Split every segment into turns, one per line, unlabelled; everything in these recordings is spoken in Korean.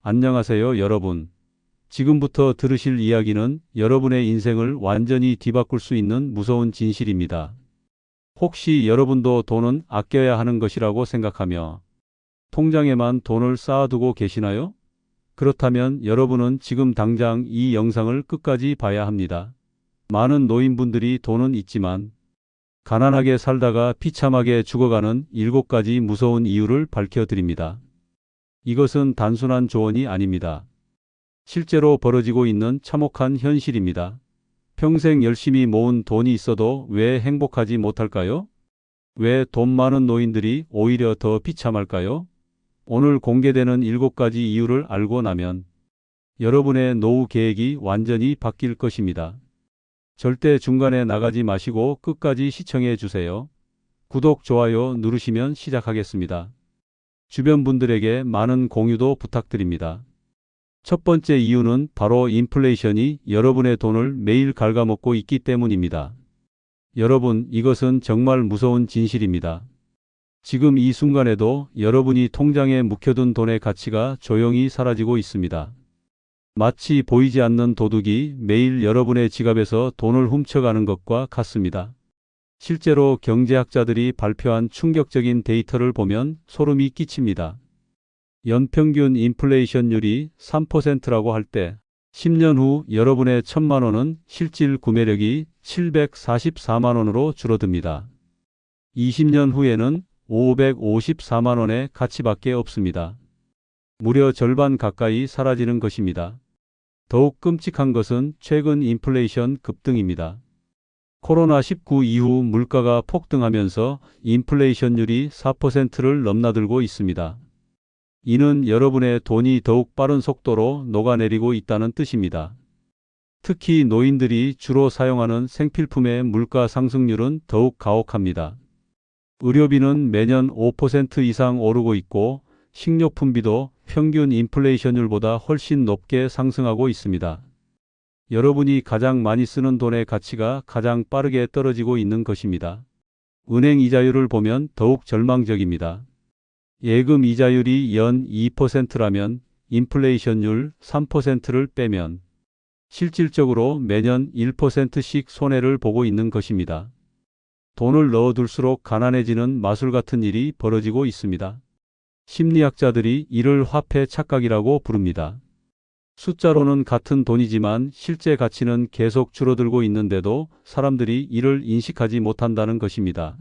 안녕하세요, 여러분. 지금부터 들으실 이야기는 여러분의 인생을 완전히 뒤바꿀 수 있는 무서운 진실입니다. 혹시 여러분도 돈은 아껴야 하는 것이라고 생각하며 통장에만 돈을 쌓아두고 계시나요? 그렇다면 여러분은 지금 당장 이 영상을 끝까지 봐야 합니다. 많은 노인분들이 돈은 있지만 가난하게 살다가 비참하게 죽어가는 7가지 무서운 이유를 밝혀드립니다. 이것은 단순한 조언이 아닙니다. 실제로 벌어지고 있는 참혹한 현실입니다. 평생 열심히 모은 돈이 있어도 왜 행복하지 못할까요? 왜 돈 많은 노인들이 오히려 더 비참할까요? 오늘 공개되는 7가지 이유를 알고 나면 여러분의 노후 계획이 완전히 바뀔 것입니다. 절대 중간에 나가지 마시고 끝까지 시청해 주세요. 구독, 좋아요 누르시면 시작하겠습니다. 주변 분들에게 많은 공유도 부탁드립니다. 첫 번째 이유는 바로 인플레이션이 여러분의 돈을 매일 갉아먹고 있기 때문입니다. 여러분, 이것은 정말 무서운 진실입니다. 지금 이 순간에도 여러분이 통장에 묵혀둔 돈의 가치가 조용히 사라지고 있습니다. 마치 보이지 않는 도둑이 매일 여러분의 지갑에서 돈을 훔쳐가는 것과 같습니다. 실제로 경제학자들이 발표한 충격적인 데이터를 보면 소름이 끼칩니다. 연평균 인플레이션율이 3%라고 할 때 10년 후 여러분의 1,000만 원은 실질 구매력이 744만 원으로 줄어듭니다. 20년 후에는 554만 원의 가치밖에 없습니다. 무려 절반 가까이 사라지는 것입니다. 더욱 끔찍한 것은 최근 인플레이션 급등입니다. 코로나19 이후 물가가 폭등하면서 인플레이션율이 4%를 넘나들고 있습니다. 이는 여러분의 돈이 더욱 빠른 속도로 녹아내리고 있다는 뜻입니다. 특히 노인들이 주로 사용하는 생필품의 물가 상승률은 더욱 가혹합니다. 의료비는 매년 5% 이상 오르고 있고 식료품비도 평균 인플레이션율보다 훨씬 높게 상승하고 있습니다. 여러분이 가장 많이 쓰는 돈의 가치가 가장 빠르게 떨어지고 있는 것입니다. 은행 이자율을 보면 더욱 절망적입니다. 예금 이자율이 연 2%라면 인플레이션율 3%를 빼면 실질적으로 매년 1%씩 손해를 보고 있는 것입니다. 돈을 넣어둘수록 가난해지는 마술 같은 일이 벌어지고 있습니다. 심리학자들이 이를 화폐 착각이라고 부릅니다. 숫자로는 같은 돈이지만 실제 가치는 계속 줄어들고 있는데도 사람들이 이를 인식하지 못한다는 것입니다.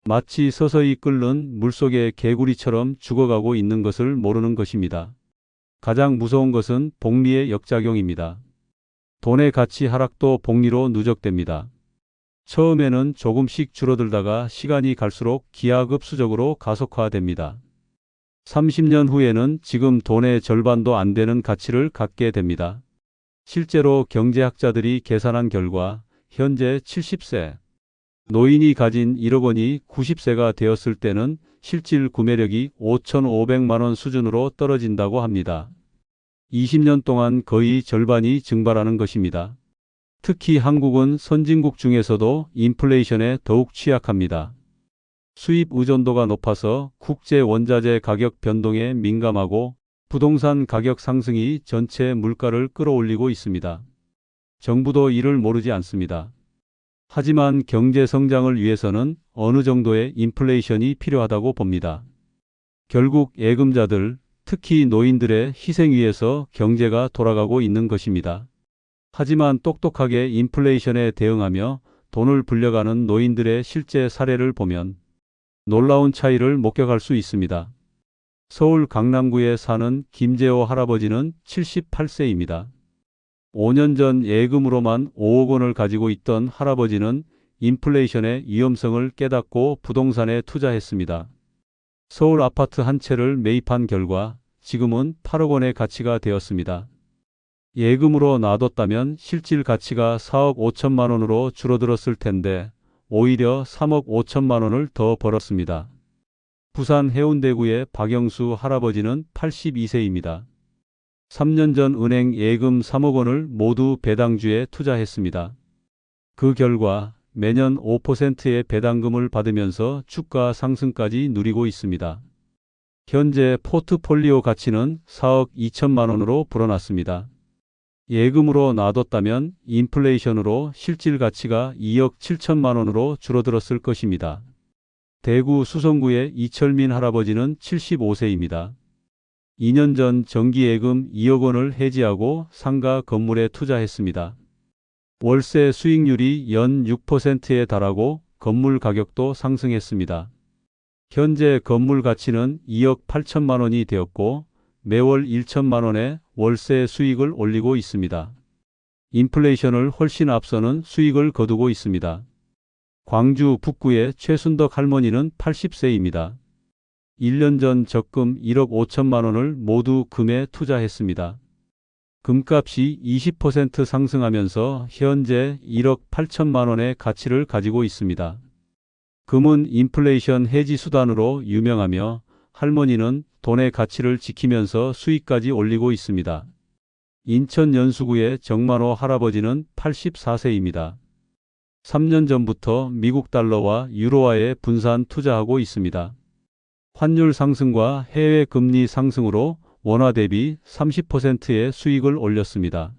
마치 서서히 끓는 물속의 개구리처럼 죽어가고 있는 것을 모르는 것입니다. 가장 무서운 것은 복리의 역작용입니다. 돈의 가치 하락도 복리로 누적됩니다. 처음에는 조금씩 줄어들다가 시간이 갈수록 기하급수적으로 가속화됩니다. 30년 후에는 지금 돈의 절반도 안 되는 가치를 갖게 됩니다. 실제로 경제학자들이 계산한 결과 현재 70세 노인이 가진 1억 원이 90세가 되었을 때는 실질 구매력이 5,500만 원 수준으로 떨어진다고 합니다. 20년 동안 거의 절반이 증발하는 것입니다. 특히 한국은 선진국 중에서도 인플레이션에 더욱 취약합니다. 수입 의존도가 높아서 국제 원자재 가격 변동에 민감하고 부동산 가격 상승이 전체 물가를 끌어올리고 있습니다. 정부도 이를 모르지 않습니다. 하지만 경제 성장을 위해서는 어느 정도의 인플레이션이 필요하다고 봅니다. 결국 예금자들, 특히 노인들의 희생 위에서 경제가 돌아가고 있는 것입니다. 하지만 똑똑하게 인플레이션에 대응하며 돈을 불려가는 노인들의 실제 사례를 보면 놀라운 차이를 목격할 수 있습니다. 서울 강남구에 사는 김재호 할아버지는 78세입니다. 5년 전 예금으로만 5억 원을 가지고 있던 할아버지는 인플레이션의 위험성을 깨닫고 부동산에 투자했습니다. 서울 아파트 한 채를 매입한 결과 지금은 8억 원의 가치가 되었습니다. 예금으로 놔뒀다면 실질 가치가 4억 5천만 원으로 줄어들었을 텐데 오히려 3억 5천만 원을 더 벌었습니다. 부산 해운대구의 박영수 할아버지는 82세입니다. 3년 전 은행 예금 3억 원을 모두 배당주에 투자했습니다. 그 결과 매년 5%의 배당금을 받으면서 주가 상승까지 누리고 있습니다. 현재 포트폴리오 가치는 4억 2천만 원으로 불어났습니다. 예금으로 놔뒀다면 인플레이션으로 실질 가치가 2억 7천만 원으로 줄어들었을 것입니다. 대구 수성구의 이철민 할아버지는 75세입니다. 2년 전 정기예금 2억 원을 해지하고 상가 건물에 투자했습니다. 월세 수익률이 연 6%에 달하고 건물 가격도 상승했습니다. 현재 건물 가치는 2억 8천만 원이 되었고 매월 1천만 원의 월세 수익을 올리고 있습니다. 인플레이션을 훨씬 앞서는 수익을 거두고 있습니다. 광주 북구의 최순덕 할머니는 80세입니다. 1년 전 적금 1억 5천만 원을 모두 금에 투자했습니다. 금값이 20% 상승하면서 현재 1억 8천만 원의 가치를 가지고 있습니다. 금은 인플레이션 해지 수단으로 유명하며 할머니는 돈의 가치를 지키면서 수익까지 올리고 있습니다. 인천 연수구의 정만호 할아버지는 84세입니다. 3년 전부터 미국 달러와 유로화에 분산 투자하고 있습니다. 환율 상승과 해외 금리 상승으로 원화 대비 30%의 수익을 올렸습니다.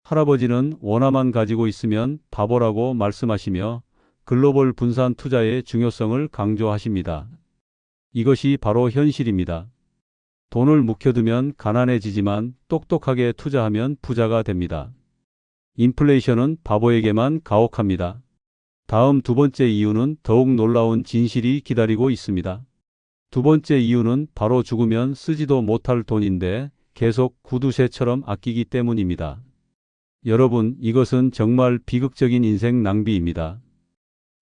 할아버지는 원화만 가지고 있으면 바보라고 말씀하시며 글로벌 분산 투자의 중요성을 강조하십니다. 이것이 바로 현실입니다. 돈을 묵혀두면 가난해지지만 똑똑하게 투자하면 부자가 됩니다. 인플레이션은 바보에게만 가혹합니다. 다음 두 번째 이유는 더욱 놀라운 진실이 기다리고 있습니다. 두 번째 이유는 바로 죽으면 쓰지도 못할 돈인데 계속 구두쇠처럼 아끼기 때문입니다. 여러분, 이것은 정말 비극적인 인생 낭비입니다.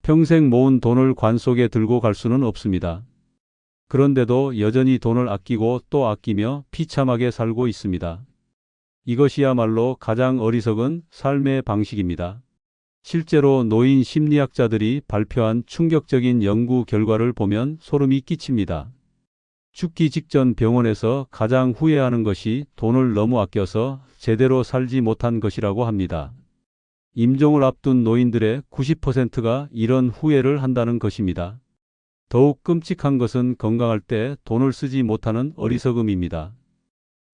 평생 모은 돈을 관 속에 들고 갈 수는 없습니다. 그런데도 여전히 돈을 아끼고 또 아끼며 비참하게 살고 있습니다. 이것이야말로 가장 어리석은 삶의 방식입니다. 실제로 노인 심리학자들이 발표한 충격적인 연구 결과를 보면 소름이 끼칩니다. 죽기 직전 병원에서 가장 후회하는 것이 돈을 너무 아껴서 제대로 살지 못한 것이라고 합니다. 임종을 앞둔 노인들의 90%가 이런 후회를 한다는 것입니다. 더욱 끔찍한 것은 건강할 때 돈을 쓰지 못하는 어리석음입니다.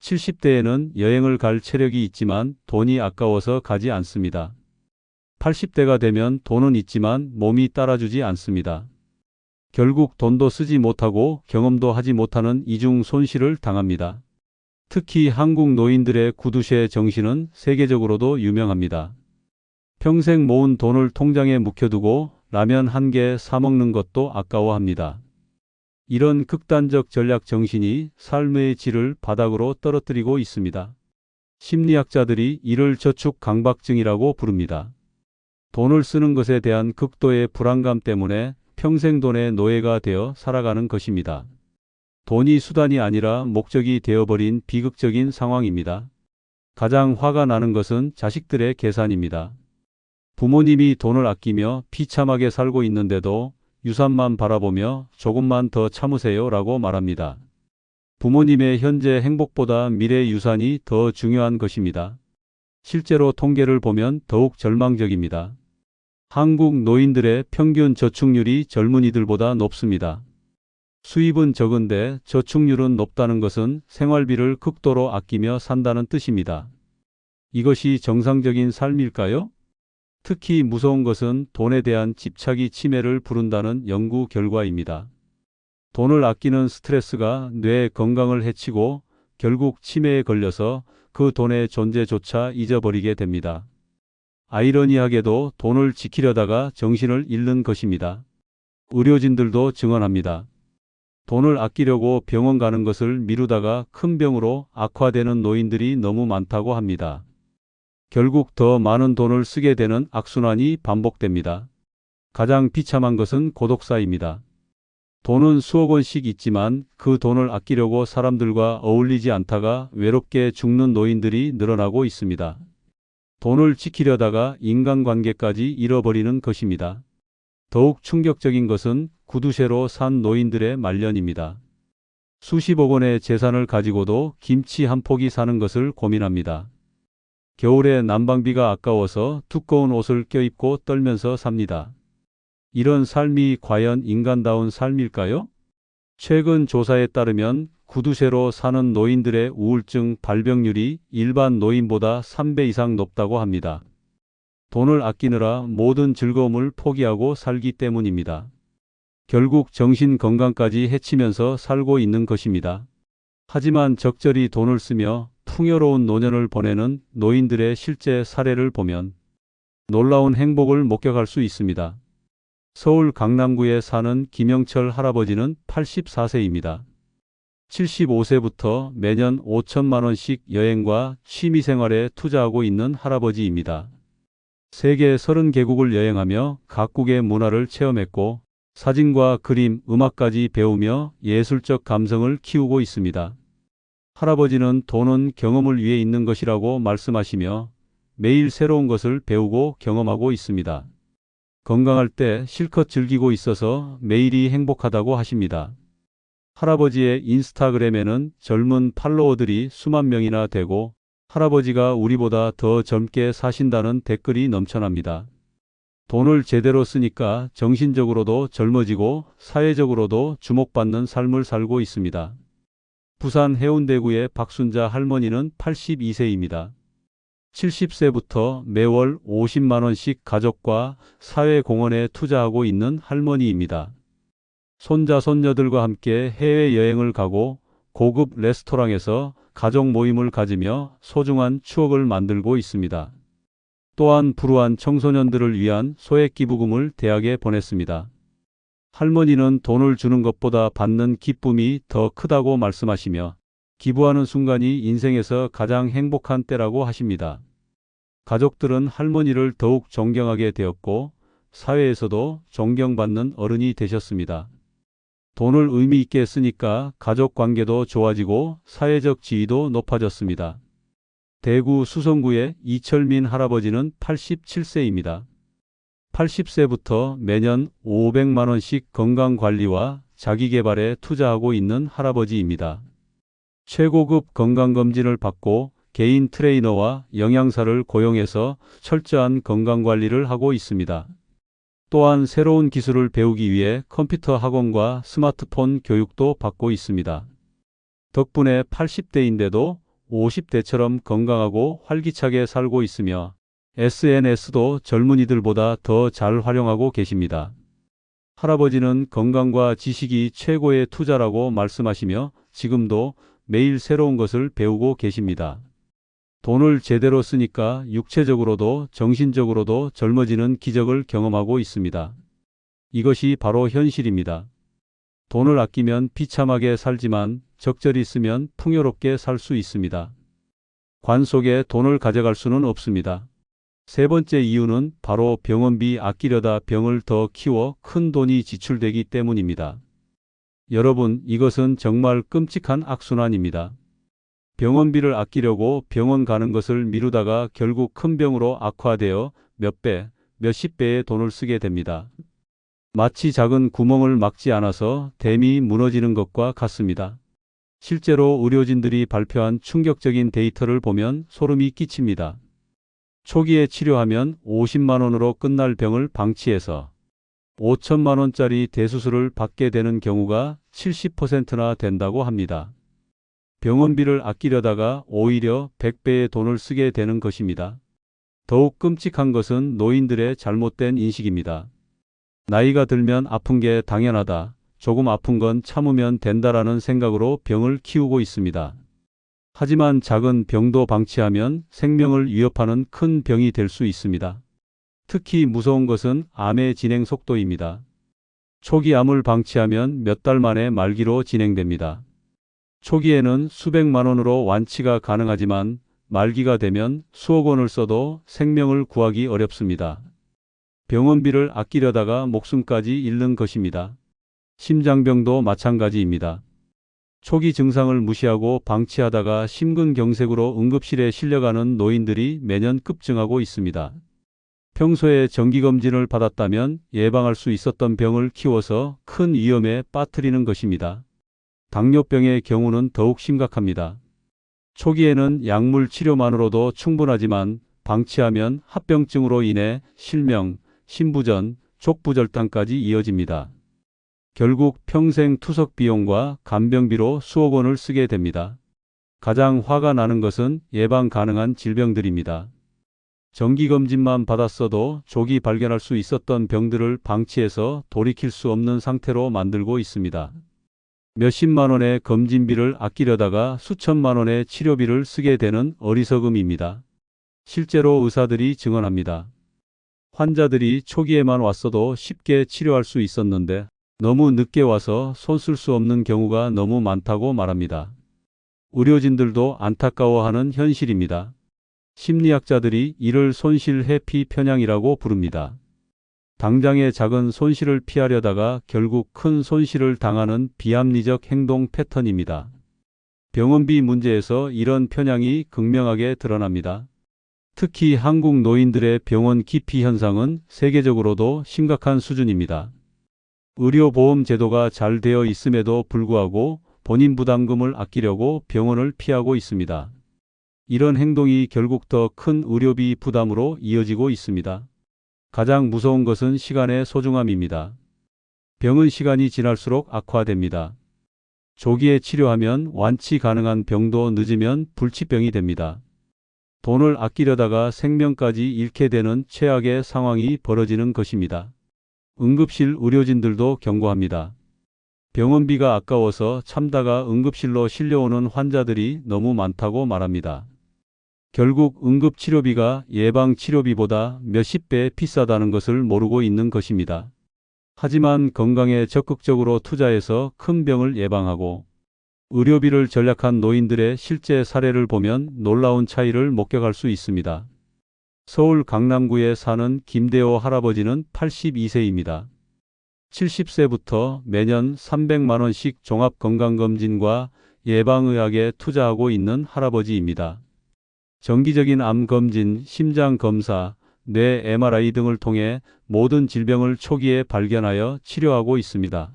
70대에는 여행을 갈 체력이 있지만 돈이 아까워서 가지 않습니다. 80대가 되면 돈은 있지만 몸이 따라주지 않습니다. 결국 돈도 쓰지 못하고 경험도 하지 못하는 이중 손실을 당합니다. 특히 한국 노인들의 구두쇠 정신은 세계적으로도 유명합니다. 평생 모은 돈을 통장에 묵혀두고 라면 한 개 사 먹는 것도 아까워합니다. 이런 극단적 전략 정신이 삶의 질을 바닥으로 떨어뜨리고 있습니다. 심리학자들이 이를 저축 강박증이라고 부릅니다. 돈을 쓰는 것에 대한 극도의 불안감 때문에 평생 돈의 노예가 되어 살아가는 것입니다. 돈이 수단이 아니라 목적이 되어버린 비극적인 상황입니다. 가장 화가 나는 것은 자식들의 계산입니다. 부모님이 돈을 아끼며 비참하게 살고 있는데도 유산만 바라보며 조금만 더 참으세요 라고 말합니다. 부모님의 현재 행복보다 미래 유산이 더 중요한 것입니다. 실제로 통계를 보면 더욱 절망적입니다. 한국 노인들의 평균 저축률이 젊은이들보다 높습니다. 수입은 적은데 저축률은 높다는 것은 생활비를 극도로 아끼며 산다는 뜻입니다. 이것이 정상적인 삶일까요? 특히 무서운 것은 돈에 대한 집착이 치매를 부른다는 연구 결과입니다. 돈을 아끼는 스트레스가 뇌 건강을 해치고 결국 치매에 걸려서 그 돈의 존재조차 잊어버리게 됩니다. 아이러니하게도 돈을 지키려다가 정신을 잃는 것입니다. 의료진들도 증언합니다. 돈을 아끼려고 병원 가는 것을 미루다가 큰 병으로 악화되는 노인들이 너무 많다고 합니다. 결국 더 많은 돈을 쓰게 되는 악순환이 반복됩니다. 가장 비참한 것은 고독사입니다. 돈은 수억 원씩 있지만 그 돈을 아끼려고 사람들과 어울리지 않다가 외롭게 죽는 노인들이 늘어나고 있습니다. 돈을 지키려다가 인간관계까지 잃어버리는 것입니다. 더욱 충격적인 것은 구두쇠로 산 노인들의 말년입니다. 수십억 원의 재산을 가지고도 김치 한 포기 사는 것을 고민합니다. 겨울에 난방비가 아까워서 두꺼운 옷을 껴입고 떨면서 삽니다. 이런 삶이 과연 인간다운 삶일까요? 최근 조사에 따르면 구두쇠로 사는 노인들의 우울증 발병률이 일반 노인보다 3배 이상 높다고 합니다. 돈을 아끼느라 모든 즐거움을 포기하고 살기 때문입니다. 결국 정신 건강까지 해치면서 살고 있는 것입니다. 하지만 적절히 돈을 쓰며 풍요로운 노년을 보내는 노인들의 실제 사례를 보면 놀라운 행복을 목격할 수 있습니다. 서울 강남구에 사는 김영철 할아버지는 84세입니다. 75세부터 매년 5천만 원씩 여행과 취미생활에 투자하고 있는 할아버지입니다. 세계 30개국을 여행하며 각국의 문화를 체험했고 사진과 그림, 음악까지 배우며 예술적 감성을 키우고 있습니다. 할아버지는 돈은 경험을 위해 있는 것이라고 말씀하시며 매일 새로운 것을 배우고 경험하고 있습니다. 건강할 때 실컷 즐기고 있어서 매일이 행복하다고 하십니다. 할아버지의 인스타그램에는 젊은 팔로워들이 수만 명이나 되고 할아버지가 우리보다 더 젊게 사신다는 댓글이 넘쳐납니다. 돈을 제대로 쓰니까 정신적으로도 젊어지고 사회적으로도 주목받는 삶을 살고 있습니다. 부산 해운대구의 박순자 할머니는 82세입니다. 70세부터 매월 50만 원씩 가족과 사회공헌에 투자하고 있는 할머니입니다. 손자 손녀들과 함께 해외여행을 가고 고급 레스토랑에서 가족 모임을 가지며 소중한 추억을 만들고 있습니다. 또한 불우한 청소년들을 위한 소액기부금을 대학에 보냈습니다. 할머니는 돈을 주는 것보다 받는 기쁨이 더 크다고 말씀하시며 기부하는 순간이 인생에서 가장 행복한 때라고 하십니다. 가족들은 할머니를 더욱 존경하게 되었고 사회에서도 존경받는 어른이 되셨습니다. 돈을 의미 있게 쓰니까 가족 관계도 좋아지고 사회적 지위도 높아졌습니다. 대구 수성구의 이철민 할아버지는 87세입니다. 80세부터 매년 500만 원씩 건강관리와 자기개발에 투자하고 있는 할아버지입니다. 최고급 건강검진을 받고 개인 트레이너와 영양사를 고용해서 철저한 건강관리를 하고 있습니다. 또한 새로운 기술을 배우기 위해 컴퓨터 학원과 스마트폰 교육도 받고 있습니다. 덕분에 80대인데도 50대처럼 건강하고 활기차게 살고 있으며 SNS도 젊은이들보다 더 잘 활용하고 계십니다. 할아버지는 건강과 지식이 최고의 투자라고 말씀하시며 지금도 매일 새로운 것을 배우고 계십니다. 돈을 제대로 쓰니까 육체적으로도 정신적으로도 젊어지는 기적을 경험하고 있습니다. 이것이 바로 현실입니다. 돈을 아끼면 비참하게 살지만 적절히 쓰면 풍요롭게 살 수 있습니다. 관 속에 돈을 가져갈 수는 없습니다. 세 번째 이유는 바로 병원비 아끼려다 병을 더 키워 큰 돈이 지출되기 때문입니다. 여러분, 이것은 정말 끔찍한 악순환입니다. 병원비를 아끼려고 병원 가는 것을 미루다가 결국 큰 병으로 악화되어 몇 배, 몇십 배의 돈을 쓰게 됩니다. 마치 작은 구멍을 막지 않아서 댐이 무너지는 것과 같습니다. 실제로 의료진들이 발표한 충격적인 데이터를 보면 소름이 끼칩니다. 초기에 치료하면 50만 원으로 끝날 병을 방치해서 5천만 원짜리 대수술을 받게 되는 경우가 70%나 된다고 합니다. 병원비를 아끼려다가 오히려 100배의 돈을 쓰게 되는 것입니다. 더욱 끔찍한 것은 노인들의 잘못된 인식입니다. 나이가 들면 아픈 게 당연하다, 조금 아픈 건 참으면 된다라는 생각으로 병을 키우고 있습니다. 하지만 작은 병도 방치하면 생명을 위협하는 큰 병이 될 수 있습니다. 특히 무서운 것은 암의 진행 속도입니다. 초기 암을 방치하면 몇 달 만에 말기로 진행됩니다. 초기에는 수백만 원으로 완치가 가능하지만 말기가 되면 수억 원을 써도 생명을 구하기 어렵습니다. 병원비를 아끼려다가 목숨까지 잃는 것입니다. 심장병도 마찬가지입니다. 초기 증상을 무시하고 방치하다가 심근경색으로 응급실에 실려가는 노인들이 매년 급증하고 있습니다. 평소에 정기검진을 받았다면 예방할 수 있었던 병을 키워서 큰 위험에 빠뜨리는 것입니다. 당뇨병의 경우는 더욱 심각합니다. 초기에는 약물 치료만으로도 충분하지만 방치하면 합병증으로 인해 실명, 심부전, 족부절단까지 이어집니다. 결국 평생 투석 비용과 간병비로 수억 원을 쓰게 됩니다. 가장 화가 나는 것은 예방 가능한 질병들입니다. 정기검진만 받았어도 조기 발견할 수 있었던 병들을 방치해서 돌이킬 수 없는 상태로 만들고 있습니다. 몇십만 원의 검진비를 아끼려다가 수천만 원의 치료비를 쓰게 되는 어리석음입니다. 실제로 의사들이 증언합니다. 환자들이 초기에만 왔어도 쉽게 치료할 수 있었는데 너무 늦게 와서 손 쓸 수 없는 경우가 너무 많다고 말합니다. 의료진들도 안타까워하는 현실입니다. 심리학자들이 이를 손실 회피 편향이라고 부릅니다. 당장의 작은 손실을 피하려다가 결국 큰 손실을 당하는 비합리적 행동 패턴입니다. 병원비 문제에서 이런 편향이 극명하게 드러납니다. 특히 한국 노인들의 병원 기피 현상은 세계적으로도 심각한 수준입니다. 의료보험 제도가 잘 되어 있음에도 불구하고 본인 부담금을 아끼려고 병원을 피하고 있습니다. 이런 행동이 결국 더 큰 의료비 부담으로 이어지고 있습니다. 가장 무서운 것은 시간의 소중함입니다. 병은 시간이 지날수록 악화됩니다. 조기에 치료하면 완치 가능한 병도 늦으면 불치병이 됩니다. 돈을 아끼려다가 생명까지 잃게 되는 최악의 상황이 벌어지는 것입니다. 응급실 의료진들도 경고합니다. 병원비가 아까워서 참다가 응급실로 실려오는 환자들이 너무 많다고 말합니다. 결국 응급치료비가 예방치료비보다 몇십 배 비싸다는 것을 모르고 있는 것입니다. 하지만 건강에 적극적으로 투자해서 큰 병을 예방하고 의료비를 절약한 노인들의 실제 사례를 보면 놀라운 차이를 목격할 수 있습니다. 서울 강남구에 사는 김대호 할아버지는 82세입니다. 70세부터 매년 300만 원씩 종합건강검진과 예방의학에 투자하고 있는 할아버지입니다. 정기적인 암검진, 심장검사, 뇌 MRI 등을 통해 모든 질병을 초기에 발견하여 치료하고 있습니다.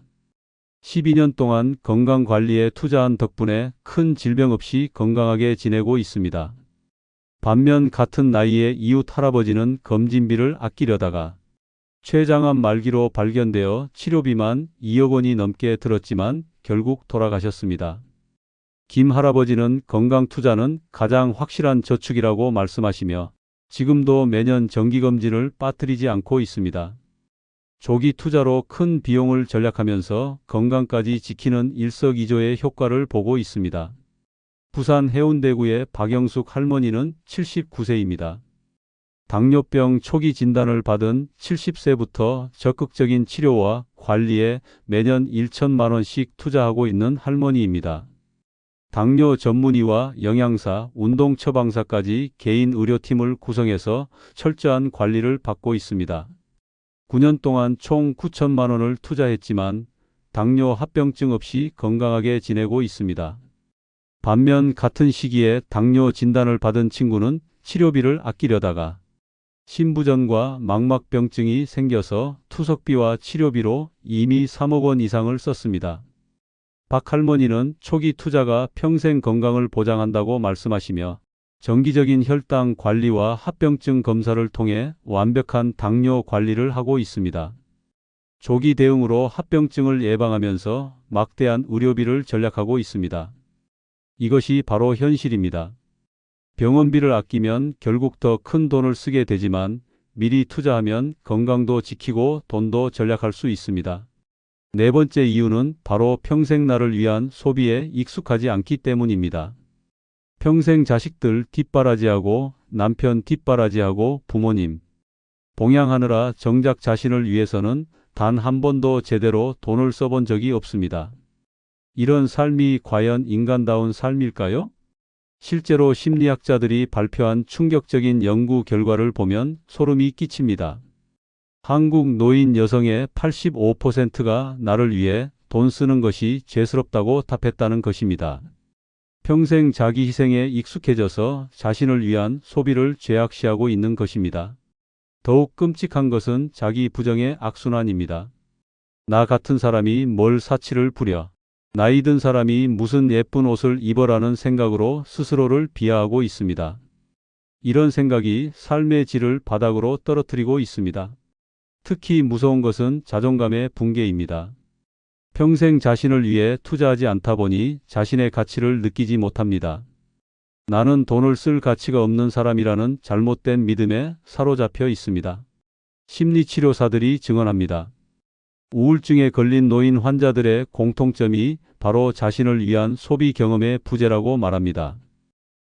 12년 동안 건강관리에 투자한 덕분에 큰 질병 없이 건강하게 지내고 있습니다. 반면 같은 나이의 이웃 할아버지는 검진비를 아끼려다가 췌장암 말기로 발견되어 치료비만 2억 원이 넘게 들었지만 결국 돌아가셨습니다. 김 할아버지는 건강 투자는 가장 확실한 저축이라고 말씀하시며 지금도 매년 정기검진을 빠뜨리지 않고 있습니다. 조기 투자로 큰 비용을 절약하면서 건강까지 지키는 일석이조의 효과를 보고 있습니다. 부산 해운대구의 박영숙 할머니는 79세입니다. 당뇨병 초기 진단을 받은 70세부터 적극적인 치료와 관리에 매년 1천만 원씩 투자하고 있는 할머니입니다. 당뇨 전문의와 영양사, 운동 처방사까지 개인 의료팀을 구성해서 철저한 관리를 받고 있습니다. 9년 동안 총 9천만 원을 투자했지만 당뇨 합병증 없이 건강하게 지내고 있습니다. 반면 같은 시기에 당뇨 진단을 받은 친구는 치료비를 아끼려다가 심부전과 망막병증이 생겨서 투석비와 치료비로 이미 3억 원 이상을 썼습니다. 박 할머니는 초기 투자가 평생 건강을 보장한다고 말씀하시며 정기적인 혈당 관리와 합병증 검사를 통해 완벽한 당뇨 관리를 하고 있습니다. 조기 대응으로 합병증을 예방하면서 막대한 의료비를 절약하고 있습니다. 이것이 바로 현실입니다. 병원비를 아끼면 결국 더 큰 돈을 쓰게 되지만 미리 투자하면 건강도 지키고 돈도 절약할 수 있습니다. 네 번째 이유는 바로 평생 나를 위한 소비에 익숙하지 않기 때문입니다. 평생 자식들 뒷바라지하고 남편 뒷바라지하고 부모님 봉양하느라 정작 자신을 위해서는 단 한 번도 제대로 돈을 써본 적이 없습니다. 이런 삶이 과연 인간다운 삶일까요? 실제로 심리학자들이 발표한 충격적인 연구 결과를 보면 소름이 끼칩니다. 한국 노인 여성의 85%가 나를 위해 돈 쓰는 것이 죄스럽다고 답했다는 것입니다. 평생 자기 희생에 익숙해져서 자신을 위한 소비를 죄악시하고 있는 것입니다. 더욱 끔찍한 것은 자기 부정의 악순환입니다. 나 같은 사람이 뭘 사치를 부려. 나이 든 사람이 무슨 예쁜 옷을 입어라는 생각으로 스스로를 비하하고 있습니다. 이런 생각이 삶의 질을 바닥으로 떨어뜨리고 있습니다. 특히 무서운 것은 자존감의 붕괴입니다. 평생 자신을 위해 투자하지 않다 보니 자신의 가치를 느끼지 못합니다. 나는 돈을 쓸 가치가 없는 사람이라는 잘못된 믿음에 사로잡혀 있습니다. 심리치료사들이 증언합니다. 우울증에 걸린 노인 환자들의 공통점이 바로 자신을 위한 소비 경험의 부재라고 말합니다.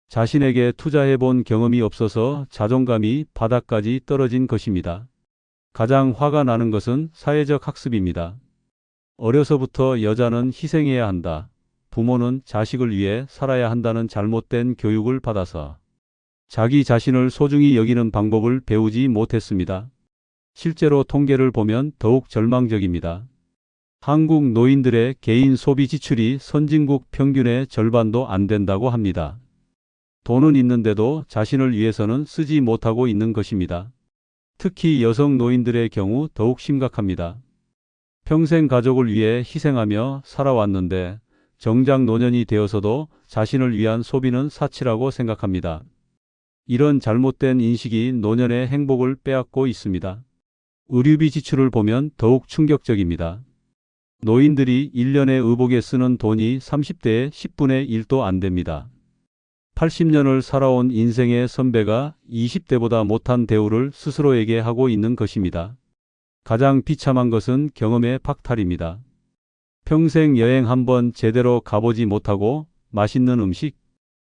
자신에게 투자해 본 경험이 없어서 자존감이 바닥까지 떨어진 것입니다. 가장 화가 나는 것은 사회적 학습입니다. 어려서부터 여자는 희생해야 한다. 부모는 자식을 위해 살아야 한다는 잘못된 교육을 받아서 자기 자신을 소중히 여기는 방법을 배우지 못했습니다. 실제로 통계를 보면 더욱 절망적입니다. 한국 노인들의 개인 소비 지출이 선진국 평균의 절반도 안 된다고 합니다. 돈은 있는데도 자신을 위해서는 쓰지 못하고 있는 것입니다. 특히 여성 노인들의 경우 더욱 심각합니다. 평생 가족을 위해 희생하며 살아왔는데 정작 노년이 되어서도 자신을 위한 소비는 사치라고 생각합니다. 이런 잘못된 인식이 노년의 행복을 빼앗고 있습니다. 의료비 지출을 보면 더욱 충격적입니다. 노인들이 1년에 의복에 쓰는 돈이 30대의 10분의 1도 안 됩니다. 80년을 살아온 인생의 선배가 20대보다 못한 대우를 스스로에게 하고 있는 것입니다. 가장 비참한 것은 경험의 박탈입니다. 평생 여행 한번 제대로 가보지 못하고 맛있는 음식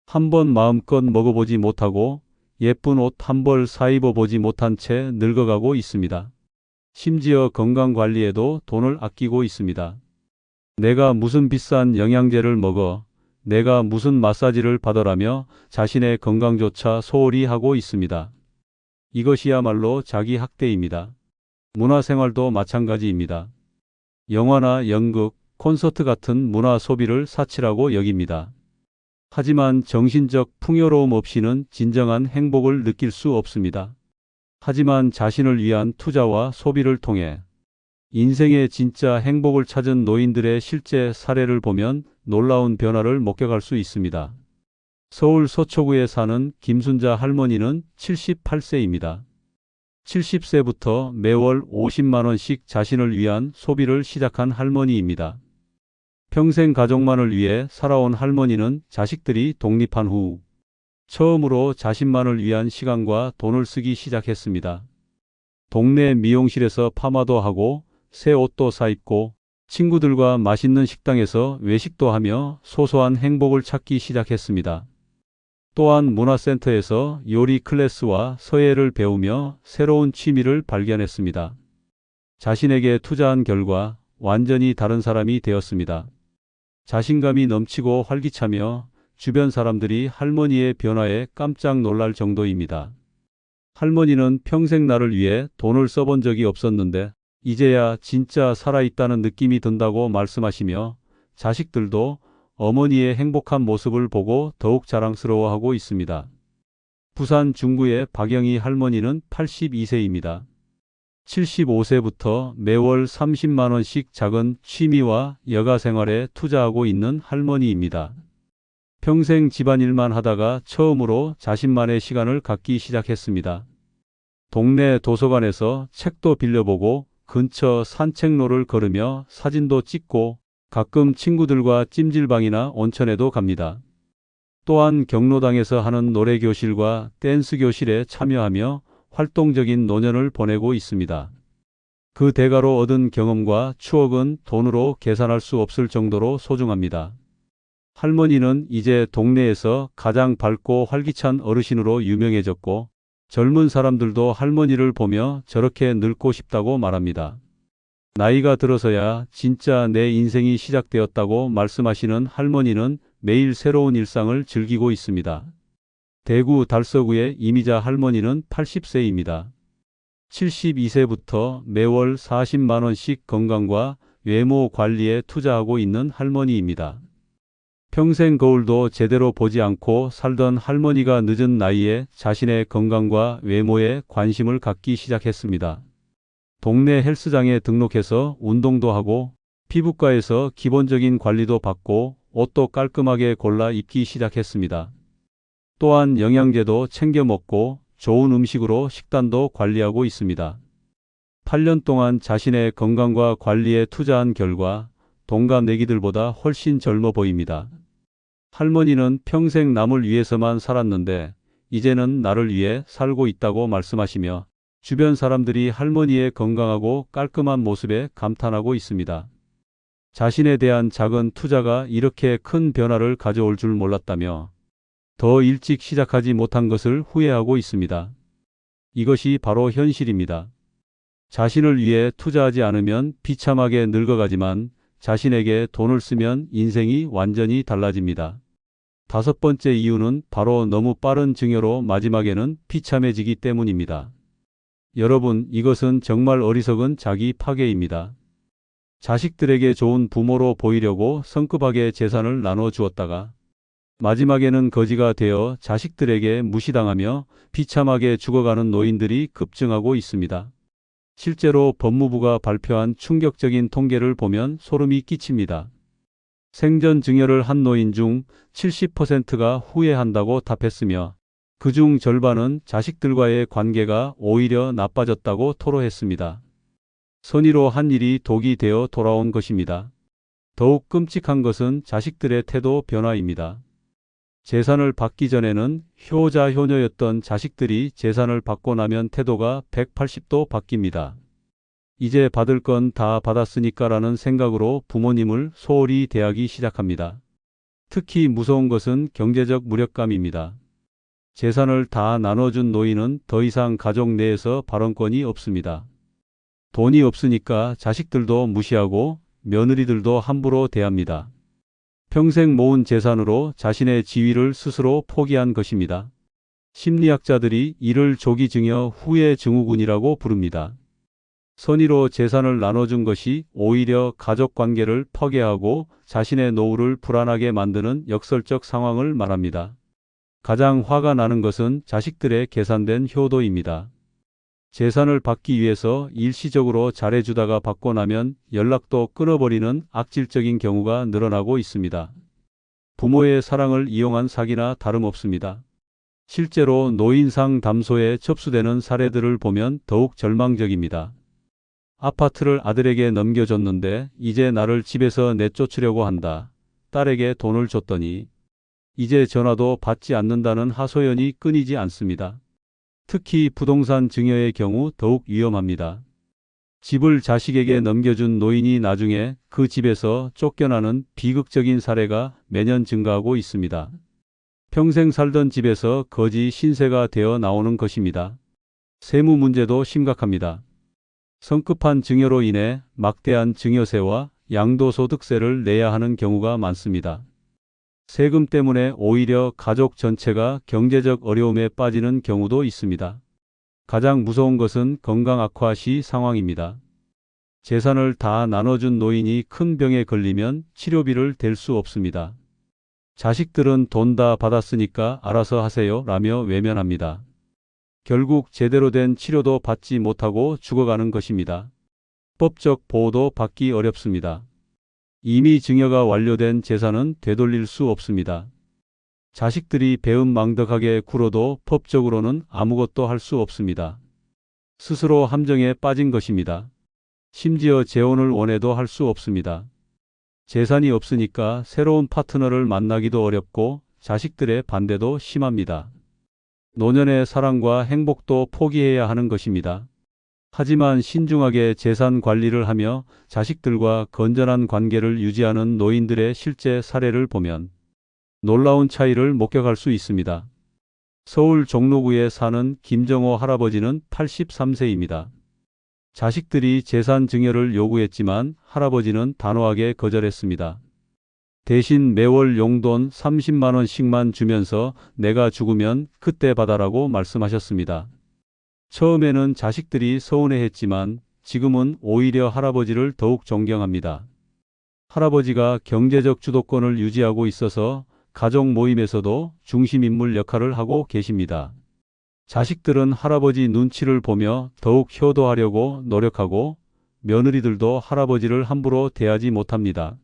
한번 마음껏 먹어보지 못하고 예쁜 옷 한 벌 사입어보지 못한 채 늙어가고 있습니다. 심지어 건강관리에도 돈을 아끼고 있습니다. 내가 무슨 비싼 영양제를 먹어, 내가 무슨 마사지를 받으라며 자신의 건강조차 소홀히 하고 있습니다. 이것이야말로 자기 학대입니다. 문화생활도 마찬가지입니다. 영화나 연극, 콘서트 같은 문화 소비를 사치라고 여깁니다. 하지만 정신적 풍요로움 없이는 진정한 행복을 느낄 수 없습니다. 하지만 자신을 위한 투자와 소비를 통해 인생의 진짜 행복을 찾은 노인들의 실제 사례를 보면 놀라운 변화를 목격할 수 있습니다. 서울 서초구에 사는 김순자 할머니는 78세입니다. 70세부터 매월 50만 원씩 자신을 위한 소비를 시작한 할머니입니다. 평생 가족만을 위해 살아온 할머니는 자식들이 독립한 후 처음으로 자신만을 위한 시간과 돈을 쓰기 시작했습니다. 동네 미용실에서 파마도 하고 새 옷도 사입고 친구들과 맛있는 식당에서 외식도 하며 소소한 행복을 찾기 시작했습니다. 또한 문화센터에서 요리 클래스와 서예를 배우며 새로운 취미를 발견했습니다. 자신에게 투자한 결과 완전히 다른 사람이 되었습니다. 자신감이 넘치고 활기차며 주변 사람들이 할머니의 변화에 깜짝 놀랄 정도입니다. 할머니는 평생 나를 위해 돈을 써본 적이 없었는데 이제야 진짜 살아있다는 느낌이 든다고 말씀하시며 자식들도 어머니의 행복한 모습을 보고 더욱 자랑스러워하고 있습니다. 부산 중구의 박영희 할머니는 82세입니다. 75세부터 매월 30만 원씩 작은 취미와 여가 생활에 투자하고 있는 할머니입니다. 평생 집안일만 하다가 처음으로 자신만의 시간을 갖기 시작했습니다. 동네 도서관에서 책도 빌려보고 근처 산책로를 걸으며 사진도 찍고 가끔 친구들과 찜질방이나 온천에도 갑니다. 또한 경로당에서 하는 노래교실과 댄스교실에 참여하며 활동적인 노년을 보내고 있습니다. 그 대가로 얻은 경험과 추억은 돈으로 계산할 수 없을 정도로 소중합니다. 할머니는 이제 동네에서 가장 밝고 활기찬 어르신으로 유명해졌고 젊은 사람들도 할머니를 보며 저렇게 늙고 싶다고 말합니다. 나이가 들어서야 진짜 내 인생이 시작되었다고 말씀하시는 할머니는 매일 새로운 일상을 즐기고 있습니다. 대구 달서구의 이미자 할머니는 80세입니다. 72세부터 매월 40만 원씩 건강과 외모 관리에 투자하고 있는 할머니입니다. 평생 거울도 제대로 보지 않고 살던 할머니가 늦은 나이에 자신의 건강과 외모에 관심을 갖기 시작했습니다. 동네 헬스장에 등록해서 운동도 하고 피부과에서 기본적인 관리도 받고 옷도 깔끔하게 골라 입기 시작했습니다. 또한 영양제도 챙겨 먹고 좋은 음식으로 식단도 관리하고 있습니다. 8년 동안 자신의 건강과 관리에 투자한 결과 동갑내기들보다 훨씬 젊어 보입니다. 할머니는 평생 남을 위해서만 살았는데 이제는 나를 위해 살고 있다고 말씀하시며 주변 사람들이 할머니의 건강하고 깔끔한 모습에 감탄하고 있습니다. 자신에 대한 작은 투자가 이렇게 큰 변화를 가져올 줄 몰랐다며 더 일찍 시작하지 못한 것을 후회하고 있습니다. 이것이 바로 현실입니다. 자신을 위해 투자하지 않으면 비참하게 늙어가지만 자신에게 돈을 쓰면 인생이 완전히 달라집니다. 다섯 번째 이유는 바로 너무 빠른 증여로 마지막에는 비참해지기 때문입니다. 여러분, 이것은 정말 어리석은 자기 파괴입니다. 자식들에게 좋은 부모로 보이려고 성급하게 재산을 나눠 주었다가 마지막에는 거지가 되어 자식들에게 무시당하며 비참하게 죽어가는 노인들이 급증하고 있습니다. 실제로 법무부가 발표한 충격적인 통계를 보면 소름이 끼칩니다. 생전 증여를 한 노인 중 70%가 후회한다고 답했으며 그중 절반은 자식들과의 관계가 오히려 나빠졌다고 토로했습니다. 선의로 한 일이 독이 되어 돌아온 것입니다. 더욱 끔찍한 것은 자식들의 태도 변화입니다. 재산을 받기 전에는 효자 효녀였던 자식들이 재산을 받고 나면 태도가 180도 바뀝니다. 이제 받을 건 다 받았으니까라는 생각으로 부모님을 소홀히 대하기 시작합니다. 특히 무서운 것은 경제적 무력감입니다. 재산을 다 나눠준 노인은 더 이상 가족 내에서 발언권이 없습니다. 돈이 없으니까 자식들도 무시하고 며느리들도 함부로 대합니다. 평생 모은 재산으로 자신의 지위를 스스로 포기한 것입니다. 심리학자들이 이를 조기 증여 후의 증후군이라고 부릅니다. 선의로 재산을 나눠준 것이 오히려 가족 관계를 파괴하고 자신의 노후를 불안하게 만드는 역설적 상황을 말합니다. 가장 화가 나는 것은 자식들의 계산된 효도입니다. 재산을 받기 위해서 일시적으로 잘해주다가 받고 나면 연락도 끊어버리는 악질적인 경우가 늘어나고 있습니다. 부모의 사랑을 이용한 사기나 다름없습니다. 실제로 노인 상담소에 접수되는 사례들을 보면 더욱 절망적입니다. 아파트를 아들에게 넘겨줬는데 이제 나를 집에서 내쫓으려고 한다. 딸에게 돈을 줬더니 이제 전화도 받지 않는다는 하소연이 끊이지 않습니다. 특히 부동산 증여의 경우 더욱 위험합니다. 집을 자식에게 넘겨준 노인이 나중에 그 집에서 쫓겨나는 비극적인 사례가 매년 증가하고 있습니다. 평생 살던 집에서 거지 신세가 되어 나오는 것입니다. 세무 문제도 심각합니다. 성급한 증여로 인해 막대한 증여세와 양도소득세를 내야 하는 경우가 많습니다. 세금 때문에 오히려 가족 전체가 경제적 어려움에 빠지는 경우도 있습니다. 가장 무서운 것은 건강 악화 시 상황입니다. 재산을 다 나눠준 노인이 큰 병에 걸리면 치료비를 댈 수 없습니다. 자식들은 돈 다 받았으니까 알아서 하세요 라며 외면합니다. 결국 제대로 된 치료도 받지 못하고 죽어가는 것입니다. 법적 보호도 받기 어렵습니다. 이미 증여가 완료된 재산은 되돌릴 수 없습니다. 자식들이 배은망덕하게 굴어도 법적으로는 아무것도 할 수 없습니다. 스스로 함정에 빠진 것입니다. 심지어 재혼을 원해도 할 수 없습니다. 재산이 없으니까 새로운 파트너를 만나기도 어렵고 자식들의 반대도 심합니다. 노년의 사랑과 행복도 포기해야 하는 것입니다. 하지만 신중하게 재산 관리를 하며 자식들과 건전한 관계를 유지하는 노인들의 실제 사례를 보면 놀라운 차이를 목격할 수 있습니다. 서울 종로구에 사는 김정호 할아버지는 83세입니다. 자식들이 재산 증여를 요구했지만 할아버지는 단호하게 거절했습니다. 대신 매월 용돈 30만 원씩만 주면서 내가 죽으면 그때 받아라고 말씀하셨습니다. 처음에는 자식들이 서운해했지만 지금은 오히려 할아버지를 더욱 존경합니다. 할아버지가 경제적 주도권을 유지하고 있어서 가족 모임에서도 중심인물 역할을 하고 계십니다. 자식들은 할아버지 눈치를 보며 더욱 효도하려고 노력하고 며느리들도 할아버지를 함부로 대하지 못합니다.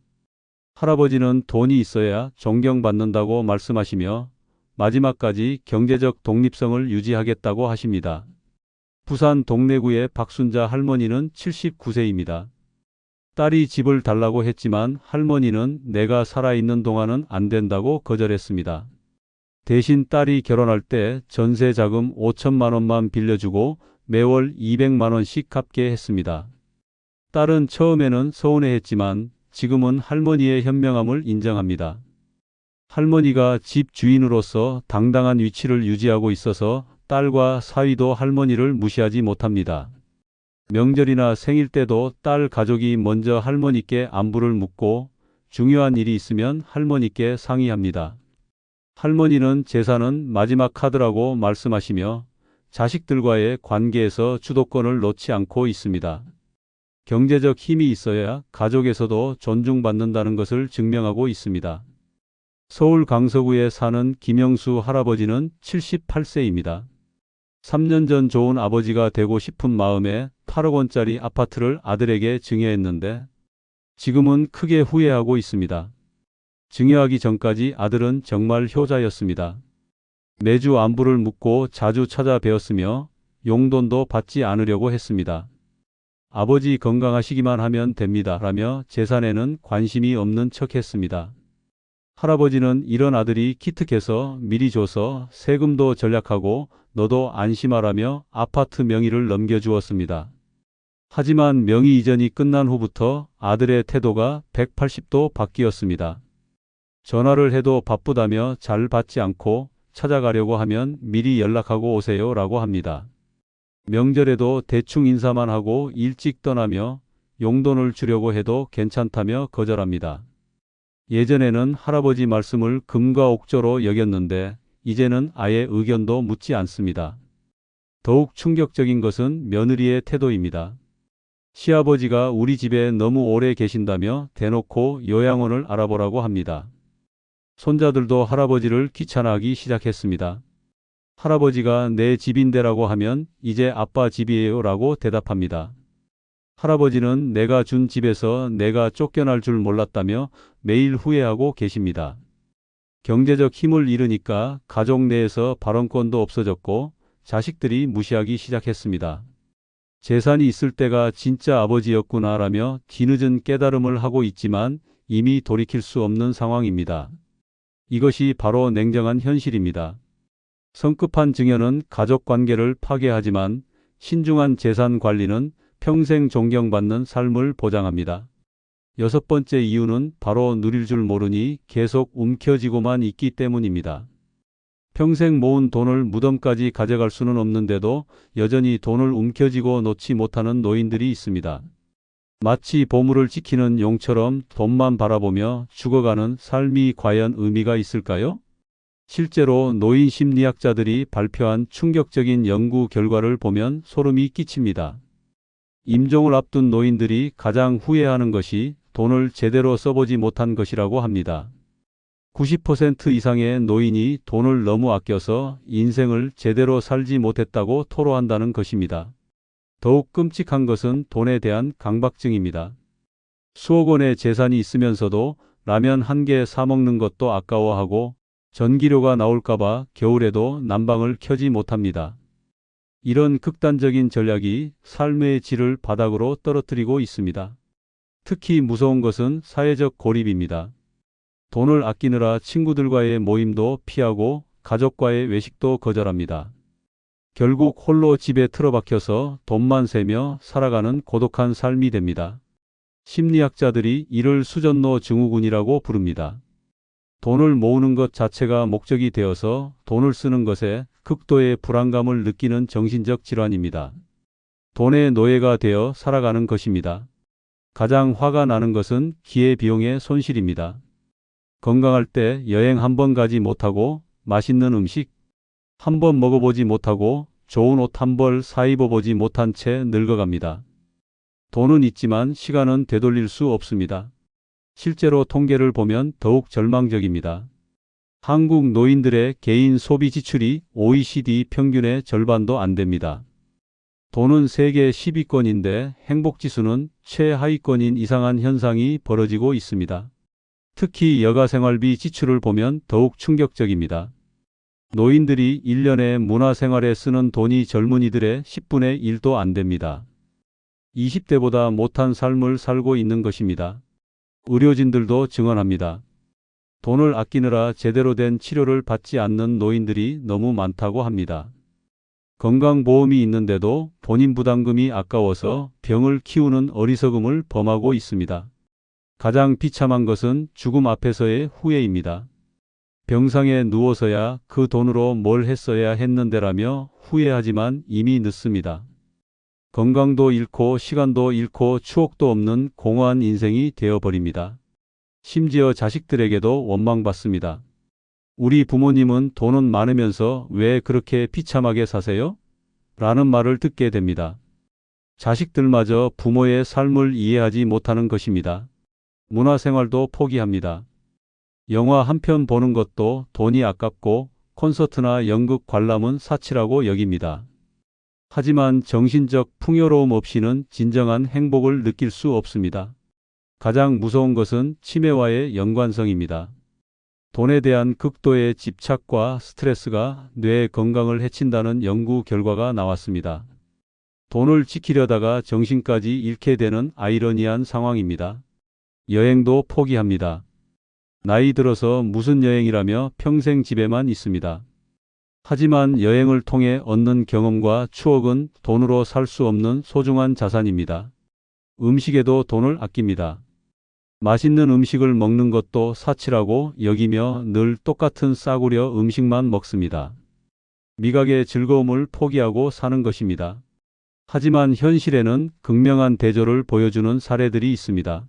할아버지는 돈이 있어야 존경받는다고 말씀하시며 마지막까지 경제적 독립성을 유지하겠다고 하십니다. 부산 동래구의 박순자 할머니는 79세입니다. 딸이 집을 달라고 했지만 할머니는 내가 살아있는 동안은 안 된다고 거절했습니다. 대신 딸이 결혼할 때 전세 자금 5천만 원만 빌려주고 매월 200만 원씩 갚게 했습니다. 딸은 처음에는 서운해했지만 지금은 할머니의 현명함을 인정합니다. 할머니가 집 주인으로서 당당한 위치를 유지하고 있어서 딸과 사위도 할머니를 무시하지 못합니다. 명절이나 생일 때도 딸 가족이 먼저 할머니께 안부를 묻고 중요한 일이 있으면 할머니께 상의합니다. 할머니는 재산은 마지막 카드라고 말씀하시며 자식들과의 관계에서 주도권을 놓지 않고 있습니다. 경제적 힘이 있어야 가족에서도 존중받는다는 것을 증명하고 있습니다. 서울 강서구에 사는 김영수 할아버지는 78세입니다. 3년 전 좋은 아버지가 되고 싶은 마음에 8억 원짜리 아파트를 아들에게 증여했는데 지금은 크게 후회하고 있습니다. 증여하기 전까지 아들은 정말 효자였습니다. 매주 안부를 묻고 자주 찾아뵈었으며 용돈도 받지 않으려고 했습니다. 아버지 건강하시기만 하면 됩니다. 라며 재산에는 관심이 없는 척했습니다. 할아버지는 이런 아들이 기특해서 미리 줘서 세금도 절약하고 너도 안심하라며 아파트 명의를 넘겨주었습니다. 하지만 명의 이전이 끝난 후부터 아들의 태도가 180도 바뀌었습니다. 전화를 해도 바쁘다며 잘 받지 않고 찾아가려고 하면 미리 연락하고 오세요 라고 합니다. 명절에도 대충 인사만 하고 일찍 떠나며 용돈을 주려고 해도 괜찮다며 거절합니다. 예전에는 할아버지 말씀을 금과 옥조로 여겼는데 이제는 아예 의견도 묻지 않습니다. 더욱 충격적인 것은 며느리의 태도입니다. 시아버지가 우리 집에 너무 오래 계신다며 대놓고 요양원을 알아보라고 합니다. 손자들도 할아버지를 귀찮아하기 시작했습니다. 할아버지가 내 집인데라고 하면 이제 아빠 집이에요 라고 대답합니다. 할아버지는 내가 준 집에서 내가 쫓겨날 줄 몰랐다며 매일 후회하고 계십니다. 경제적 힘을 잃으니까 가족 내에서 발언권도 없어졌고 자식들이 무시하기 시작했습니다. 재산이 있을 때가 진짜 아버지였구나라며 뒤늦은 깨달음을 하고 있지만 이미 돌이킬 수 없는 상황입니다. 이것이 바로 냉정한 현실입니다. 성급한 증여는 가족 관계를 파괴하지만 신중한 재산 관리는 평생 존경받는 삶을 보장합니다. 6번째 이유는 바로 누릴 줄 모르니 계속 움켜쥐고만 있기 때문입니다. 평생 모은 돈을 무덤까지 가져갈 수는 없는데도 여전히 돈을 움켜쥐고 놓지 못하는 노인들이 있습니다. 마치 보물을 지키는 용처럼 돈만 바라보며 죽어가는 삶이 과연 의미가 있을까요? 실제로 노인 심리학자들이 발표한 충격적인 연구 결과를 보면 소름이 끼칩니다. 임종을 앞둔 노인들이 가장 후회하는 것이 돈을 제대로 써보지 못한 것이라고 합니다. 90% 이상의 노인이 돈을 너무 아껴서 인생을 제대로 살지 못했다고 토로한다는 것입니다. 더욱 끔찍한 것은 돈에 대한 강박증입니다. 수억 원의 재산이 있으면서도 라면 한 개 사 먹는 것도 아까워하고 전기료가 나올까봐 겨울에도 난방을 켜지 못합니다. 이런 극단적인 전략이 삶의 질을 바닥으로 떨어뜨리고 있습니다. 특히 무서운 것은 사회적 고립입니다. 돈을 아끼느라 친구들과의 모임도 피하고 가족과의 외식도 거절합니다. 결국 홀로 집에 틀어박혀서 돈만 세며 살아가는 고독한 삶이 됩니다. 심리학자들이 이를 수전노 증후군이라고 부릅니다. 돈을 모으는 것 자체가 목적이 되어서 돈을 쓰는 것에 극도의 불안감을 느끼는 정신적 질환입니다. 돈의 노예가 되어 살아가는 것입니다. 가장 화가 나는 것은 기회비용의 손실입니다. 건강할 때 여행 한 번 가지 못하고 맛있는 음식 한 번 먹어보지 못하고 좋은 옷 한 벌 사 입어보지 못한 채 늙어갑니다. 돈은 있지만 시간은 되돌릴 수 없습니다. 실제로 통계를 보면 더욱 절망적입니다. 한국 노인들의 개인 소비 지출이 OECD 평균의 절반도 안 됩니다. 돈은 세계 10위권인데 행복지수는 최하위권인 이상한 현상이 벌어지고 있습니다. 특히 여가 생활비 지출을 보면 더욱 충격적입니다. 노인들이 1년에 문화생활에 쓰는 돈이 젊은이들의 10분의 1도 안 됩니다. 20대보다 못한 삶을 살고 있는 것입니다. 의료진들도 증언합니다. 돈을 아끼느라 제대로 된 치료를 받지 않는 노인들이 너무 많다고 합니다. 건강보험이 있는데도 본인 부담금이 아까워서 병을 키우는 어리석음을 범하고 있습니다. 가장 비참한 것은 죽음 앞에서의 후회입니다. 병상에 누워서야 그 돈으로 뭘 했어야 했는데라며 후회하지만 이미 늦습니다. 건강도 잃고 시간도 잃고 추억도 없는 공허한 인생이 되어버립니다. 심지어 자식들에게도 원망받습니다. 우리 부모님은 돈은 많으면서 왜 그렇게 비참하게 사세요? 라는 말을 듣게 됩니다. 자식들마저 부모의 삶을 이해하지 못하는 것입니다. 문화생활도 포기합니다. 영화 한 편 보는 것도 돈이 아깝고 콘서트나 연극 관람은 사치라고 여깁니다. 하지만 정신적 풍요로움 없이는 진정한 행복을 느낄 수 없습니다. 가장 무서운 것은 치매와의 연관성입니다. 돈에 대한 극도의 집착과 스트레스가 뇌 건강을 해친다는 연구 결과가 나왔습니다. 돈을 지키려다가 정신까지 잃게 되는 아이러니한 상황입니다. 여행도 포기합니다. 나이 들어서 무슨 여행이라며 평생 집에만 있습니다. 하지만 여행을 통해 얻는 경험과 추억은 돈으로 살 수 없는 소중한 자산입니다. 음식에도 돈을 아낍니다. 맛있는 음식을 먹는 것도 사치라고 여기며 늘 똑같은 싸구려 음식만 먹습니다. 미각의 즐거움을 포기하고 사는 것입니다. 하지만 현실에는 극명한 대조를 보여주는 사례들이 있습니다.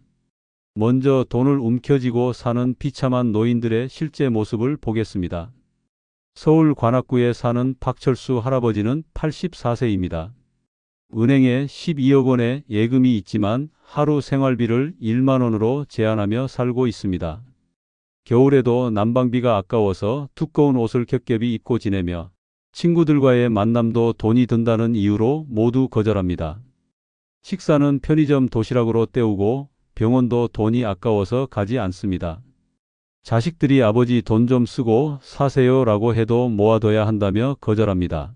먼저 돈을 움켜쥐고 사는 비참한 노인들의 실제 모습을 보겠습니다. 서울 관악구에 사는 박철수 할아버지는 84세입니다. 은행에 12억 원의 예금이 있지만 하루 생활비를 1만 원으로 제한하며 살고 있습니다. 겨울에도 난방비가 아까워서 두꺼운 옷을 겹겹이 입고 지내며 친구들과의 만남도 돈이 든다는 이유로 모두 거절합니다. 식사는 편의점 도시락으로 때우고 병원도 돈이 아까워서 가지 않습니다. 자식들이 아버지 돈 좀 쓰고 사세요 라고 해도 모아둬야 한다며 거절합니다.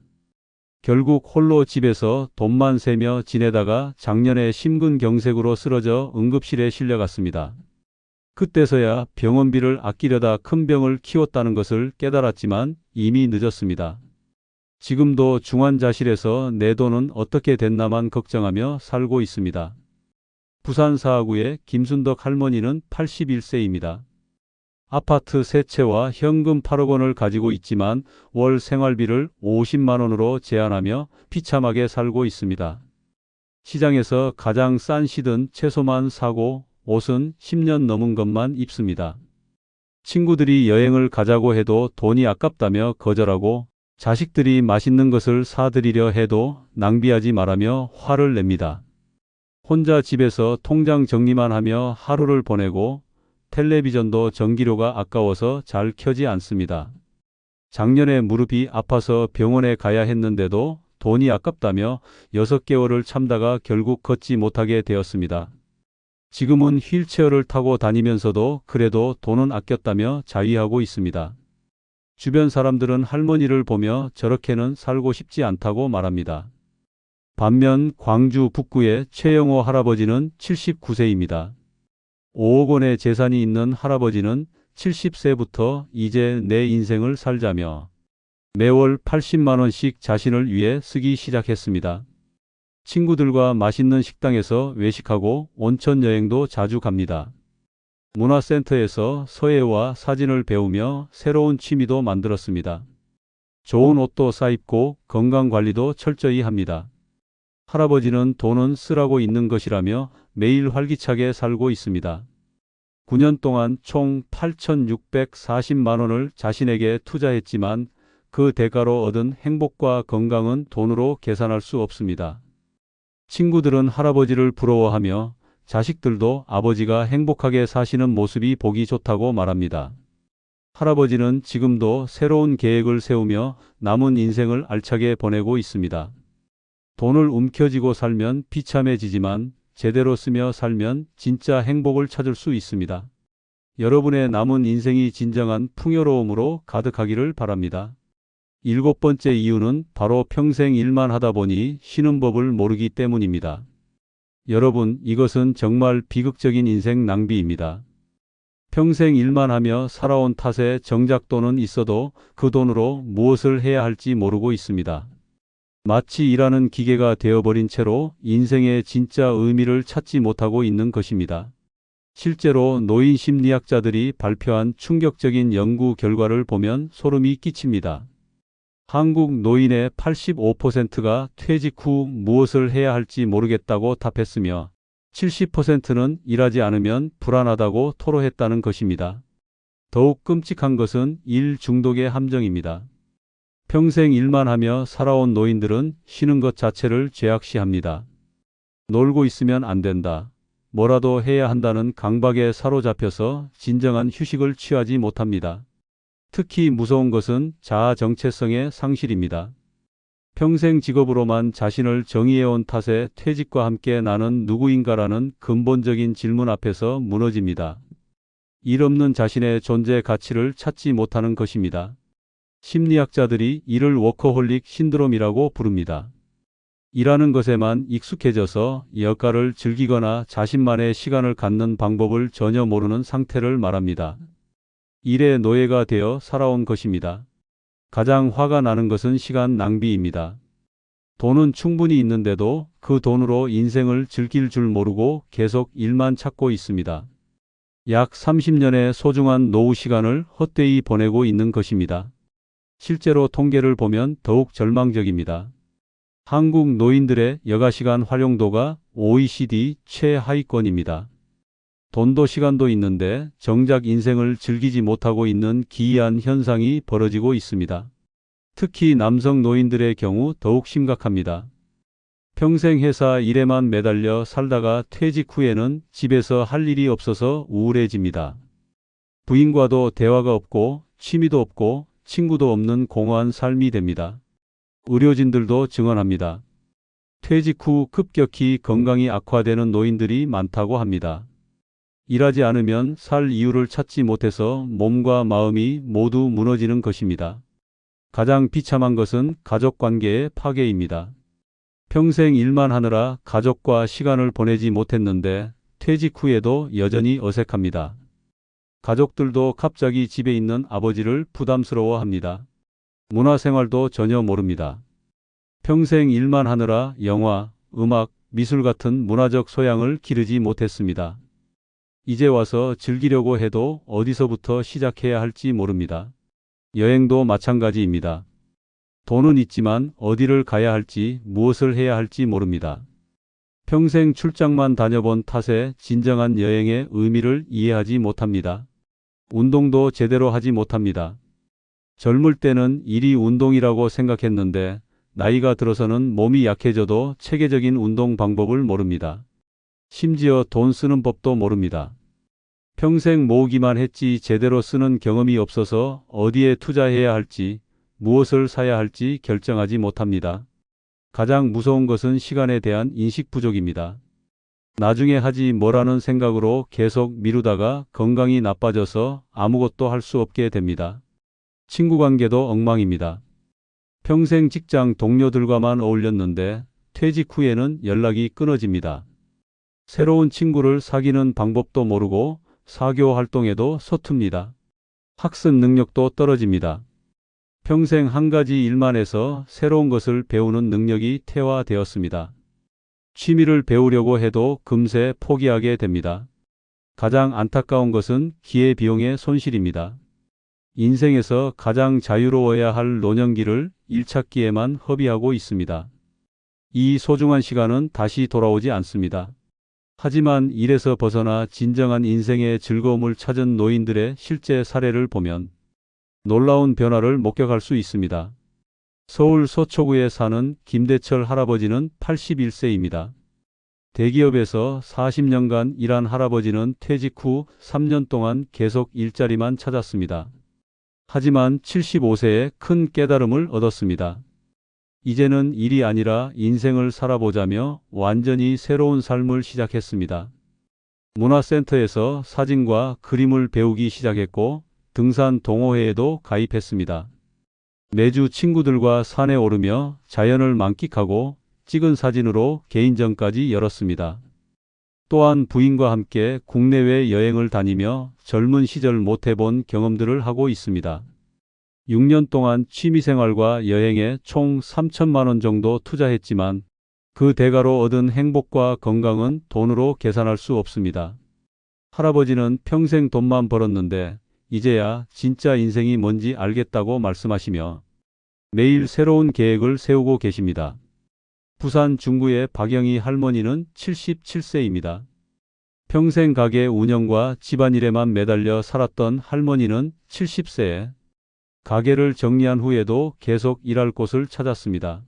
결국 홀로 집에서 돈만 세며 지내다가 작년에 심근경색으로 쓰러져 응급실에 실려갔습니다. 그때서야 병원비를 아끼려다 큰 병을 키웠다는 것을 깨달았지만 이미 늦었습니다. 지금도 중환자실에서 내 돈은 어떻게 됐나만 걱정하며 살고 있습니다. 부산 사하구의 김순덕 할머니는 81세입니다. 아파트 세 채와 현금 8억 원을 가지고 있지만 월 생활비를 50만 원으로 제한하며 비참하게 살고 있습니다. 시장에서 가장 싼 시든 채소만 사고 옷은 10년 넘은 것만 입습니다. 친구들이 여행을 가자고 해도 돈이 아깝다며 거절하고 자식들이 맛있는 것을 사드리려 해도 낭비하지 말라며 화를 냅니다. 혼자 집에서 통장 정리만 하며 하루를 보내고 텔레비전도 전기료가 아까워서 잘 켜지 않습니다. 작년에 무릎이 아파서 병원에 가야 했는데도 돈이 아깝다며 6개월을 참다가 결국 걷지 못하게 되었습니다. 지금은 휠체어를 타고 다니면서도 그래도 돈은 아꼈다며 자위하고 있습니다. 주변 사람들은 할머니를 보며 저렇게는 살고 싶지 않다고 말합니다. 반면 광주 북구의 최영호 할아버지는 79세입니다. 5억 원의 재산이 있는 할아버지는 70세부터 이제 내 인생을 살자며 매월 80만 원씩 자신을 위해 쓰기 시작했습니다. 친구들과 맛있는 식당에서 외식하고 온천 여행도 자주 갑니다. 문화센터에서 서예와 사진을 배우며 새로운 취미도 만들었습니다. 좋은 옷도 사입고 건강관리도 철저히 합니다. 할아버지는 돈은 쓰라고 있는 것이라며 매일 활기차게 살고 있습니다. 9년 동안 총 8,640만 원을 자신에게 투자했지만 그 대가로 얻은 행복과 건강은 돈으로 계산할 수 없습니다. 친구들은 할아버지를 부러워하며 자식들도 아버지가 행복하게 사시는 모습이 보기 좋다고 말합니다. 할아버지는 지금도 새로운 계획을 세우며 남은 인생을 알차게 보내고 있습니다. 돈을 움켜쥐고 살면 비참해지지만 제대로 쓰며 살면 진짜 행복을 찾을 수 있습니다. 여러분의 남은 인생이 진정한 풍요로움으로 가득하기를 바랍니다. 7번째 이유는 바로 평생 일만 하다 보니 쉬는 법을 모르기 때문입니다. 여러분, 이것은 정말 비극적인 인생 낭비입니다. 평생 일만 하며 살아온 탓에 정작 돈은 있어도 그 돈으로 무엇을 해야 할지 모르고 있습니다. 마치 일하는 기계가 되어버린 채로 인생의 진짜 의미를 찾지 못하고 있는 것입니다. 실제로 노인 심리학자들이 발표한 충격적인 연구 결과를 보면 소름이 끼칩니다. 한국 노인의 85%가 퇴직 후 무엇을 해야 할지 모르겠다고 답했으며 70%는 일하지 않으면 불안하다고 토로했다는 것입니다. 더욱 끔찍한 것은 일 중독의 함정입니다. 평생 일만 하며 살아온 노인들은 쉬는 것 자체를 죄악시합니다. 놀고 있으면 안 된다. 뭐라도 해야 한다는 강박에 사로잡혀서 진정한 휴식을 취하지 못합니다. 특히 무서운 것은 자아 정체성의 상실입니다. 평생 직업으로만 자신을 정의해온 탓에 퇴직과 함께 나는 누구인가라는 근본적인 질문 앞에서 무너집니다. 일 없는 자신의 존재 가치를 찾지 못하는 것입니다. 심리학자들이 이를 워커홀릭 신드롬이라고 부릅니다. 일하는 것에만 익숙해져서 역할을 즐기거나 자신만의 시간을 갖는 방법을 전혀 모르는 상태를 말합니다. 일의 노예가 되어 살아온 것입니다. 가장 화가 나는 것은 시간 낭비입니다. 돈은 충분히 있는데도 그 돈으로 인생을 즐길 줄 모르고 계속 일만 찾고 있습니다. 약 30년의 소중한 노후 시간을 헛되이 보내고 있는 것입니다. 실제로 통계를 보면 더욱 절망적입니다. 한국 노인들의 여가시간 활용도가 OECD 최하위권입니다. 돈도 시간도 있는데 정작 인생을 즐기지 못하고 있는 기이한 현상이 벌어지고 있습니다. 특히 남성 노인들의 경우 더욱 심각합니다. 평생 회사 일에만 매달려 살다가 퇴직 후에는 집에서 할 일이 없어서 우울해집니다. 부인과도 대화가 없고 취미도 없고 친구도 없는 공허한 삶이 됩니다. 의료진들도 증언합니다. 퇴직 후 급격히 건강이 악화되는 노인들이 많다고 합니다. 일하지 않으면 살 이유를 찾지 못해서 몸과 마음이 모두 무너지는 것입니다. 가장 비참한 것은 가족관계의 파괴입니다. 평생 일만 하느라 가족과 시간을 보내지 못했는데 퇴직 후에도 여전히 어색합니다. 가족들도 갑자기 집에 있는 아버지를 부담스러워합니다. 문화생활도 전혀 모릅니다. 평생 일만 하느라 영화, 음악, 미술 같은 문화적 소양을 기르지 못했습니다. 이제 와서 즐기려고 해도 어디서부터 시작해야 할지 모릅니다. 여행도 마찬가지입니다. 돈은 있지만 어디를 가야 할지, 무엇을 해야 할지 모릅니다. 평생 출장만 다녀본 탓에 진정한 여행의 의미를 이해하지 못합니다. 운동도 제대로 하지 못합니다. 젊을 때는 일이 운동이라고 생각했는데 나이가 들어서는 몸이 약해져도 체계적인 운동 방법을 모릅니다. 심지어 돈 쓰는 법도 모릅니다. 평생 모으기만 했지 제대로 쓰는 경험이 없어서 어디에 투자해야 할지, 무엇을 사야 할지 결정하지 못합니다. 가장 무서운 것은 시간에 대한 인식 부족입니다. 나중에 하지 뭐라는 생각으로 계속 미루다가 건강이 나빠져서 아무것도 할 수 없게 됩니다. 친구 관계도 엉망입니다. 평생 직장 동료들과만 어울렸는데 퇴직 후에는 연락이 끊어집니다. 새로운 친구를 사귀는 방법도 모르고 사교 활동에도 서툽니다. 학습 능력도 떨어집니다. 평생 한 가지 일만 해서 새로운 것을 배우는 능력이 퇴화되었습니다. 취미를 배우려고 해도 금세 포기하게 됩니다. 가장 안타까운 것은 기회비용의 손실입니다. 인생에서 가장 자유로워야 할 노년기를 일 찾기에만 허비하고 있습니다. 이 소중한 시간은 다시 돌아오지 않습니다. 하지만 일에서 벗어나 진정한 인생의 즐거움을 찾은 노인들의 실제 사례를 보면 놀라운 변화를 목격할 수 있습니다. 서울 서초구에 사는 김대철 할아버지는 81세입니다. 대기업에서 40년간 일한 할아버지는 퇴직 후 3년 동안 계속 일자리만 찾았습니다. 하지만 75세에 큰 깨달음을 얻었습니다. 이제는 일이 아니라 인생을 살아보자며 완전히 새로운 삶을 시작했습니다. 문화센터에서 사진과 그림을 배우기 시작했고 등산 동호회에도 가입했습니다. 매주 친구들과 산에 오르며 자연을 만끽하고 찍은 사진으로 개인전까지 열었습니다. 또한 부인과 함께 국내외 여행을 다니며 젊은 시절 못 해본 경험들을 하고 있습니다. 6년 동안 취미생활과 여행에 총 3천만 원 정도 투자했지만 그 대가로 얻은 행복과 건강은 돈으로 계산할 수 없습니다. 할아버지는 평생 돈만 벌었는데 이제야 진짜 인생이 뭔지 알겠다고 말씀하시며 매일 새로운 계획을 세우고 계십니다. 부산 중구의 박영희 할머니는 77세입니다. 평생 가게 운영과 집안일에만 매달려 살았던 할머니는 70세에 가게를 정리한 후에도 계속 일할 곳을 찾았습니다.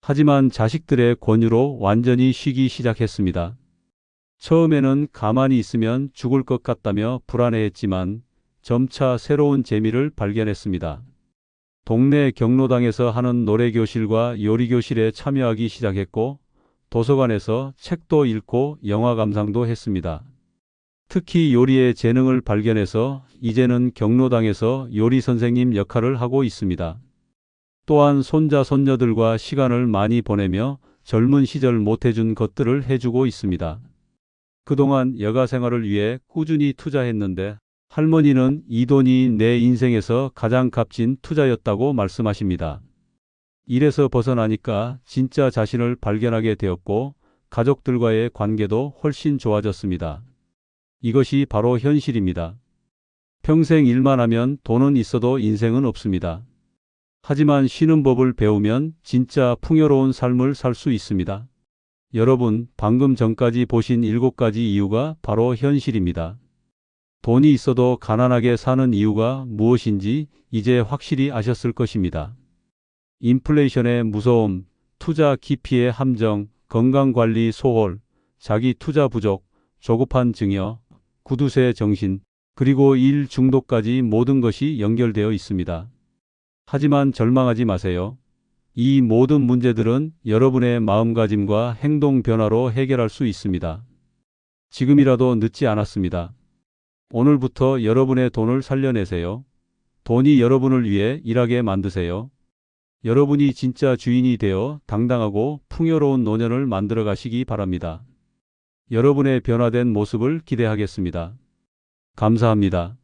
하지만 자식들의 권유로 완전히 쉬기 시작했습니다. 처음에는 가만히 있으면 죽을 것 같다며 불안해했지만 점차 새로운 재미를 발견했습니다. 동네 경로당에서 하는 노래교실과 요리교실에 참여하기 시작했고 도서관에서 책도 읽고 영화 감상도 했습니다. 특히 요리의 재능을 발견해서 이제는 경로당에서 요리 선생님 역할을 하고 있습니다. 또한 손자 손녀들과 시간을 많이 보내며 젊은 시절 못해준 것들을 해주고 있습니다. 그동안 여가 생활을 위해 꾸준히 투자했는데 할머니는 이 돈이 내 인생에서 가장 값진 투자였다고 말씀하십니다. 일에서 벗어나니까 진짜 자신을 발견하게 되었고 가족들과의 관계도 훨씬 좋아졌습니다. 이것이 바로 현실입니다. 평생 일만 하면 돈은 있어도 인생은 없습니다. 하지만 쉬는 법을 배우면 진짜 풍요로운 삶을 살 수 있습니다. 여러분, 방금 전까지 보신 7가지 이유가 바로 현실입니다. 돈이 있어도 가난하게 사는 이유가 무엇인지 이제 확실히 아셨을 것입니다. 인플레이션의 무서움, 투자 기피의 함정, 건강관리 소홀, 자기 투자 부족, 조급한 증여, 구두쇠 정신, 그리고 일 중독까지 모든 것이 연결되어 있습니다. 하지만 절망하지 마세요. 이 모든 문제들은 여러분의 마음가짐과 행동 변화로 해결할 수 있습니다. 지금이라도 늦지 않았습니다. 오늘부터 여러분의 돈을 살려내세요. 돈이 여러분을 위해 일하게 만드세요. 여러분이 진짜 주인이 되어 당당하고 풍요로운 노년을 만들어 가시기 바랍니다. 여러분의 변화된 모습을 기대하겠습니다. 감사합니다.